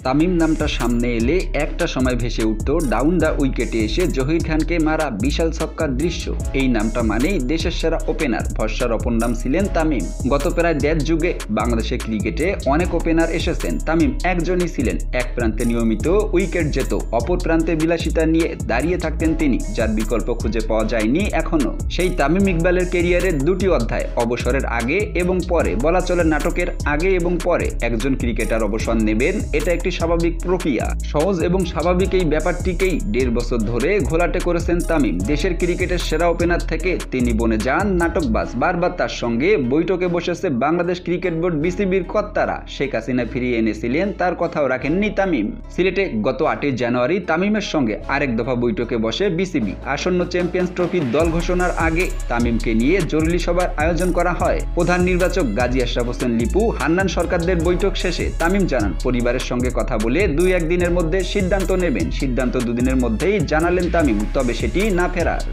তামিম নামটা সামনে এলে একটা সময় ভেসে উঠত ডাউন দ্য উইকেটে এসে জহির খানকে মারা বিশাল ছক্কার দৃশ্য। এই নামটা মানেই দেশের সেরা ওপেনার, ভরসার অপর নাম ছিলেন তামিম। গত প্রায় দেড় যুগে বাংলাদেশের ক্রিকেটে অনেক ওপেনার এসেছেন, তামিম একজনই ছিলেন। এক প্রান্তে নিয়মিত উইকেট যেত, অপর প্রান্তে বিলাসিতা নিয়ে দাঁড়িয়ে থাকতেন তিনি, যার বিকল্প খুঁজে পাওয়া যায়নি এখনো। সেই তামিম ইকবালের কেরিয়ারের দুটি অধ্যায়, অবসরের আগে এবং পরে, বলা চলে নাটকের আগে এবং পরে একজন ক্রিকেটার অবসর নেবেন, এটা একটি স্বাভাবিক প্রক্রিয়া। সহজ এবং স্বাভাবিক এই ব্যাপারটিকেই 1.5 বছর ধরে ঘোলাটে করেছেন তামিম। দেশের ক্রিকেটের সেরা ওপেনার থেকে তিনি বনে যান নাটকবাজ। বারবার তার সঙ্গে বৈঠকে বসেছে বাংলাদেশ ক্রিকেট বোর্ড বিসিবির কর্তারা। শেখ হাসিনা ফিরিয়ে এনেছিলেন, তার কথাও রাখেননি তামিম। সিলেটে গত 8 জানুয়ারি তামিমের সঙ্গে আরেক দফা বৈঠকে বসে বিসিবি। আসন্ন চ্যাম্পিয়ন্স ট্রফির দল ঘোষণার আগে তামিমকে নিয়ে জরুরি সভার আয়োজন করা হয়। প্রধান নির্বাচক গাজী আশরাফ হোসেন লিপু, হান্নান সরকারদের বৈঠক শেষে তামিম জানান, পরিবারের সঙ্গে কথা বলে 2-1 দিনের মধ্যে সিদ্ধান্ত নেবেন। সিদ্ধান্ত 2 দিনের মধ্যেই জানালেন তামিম, তবে সেটি না ফেরার।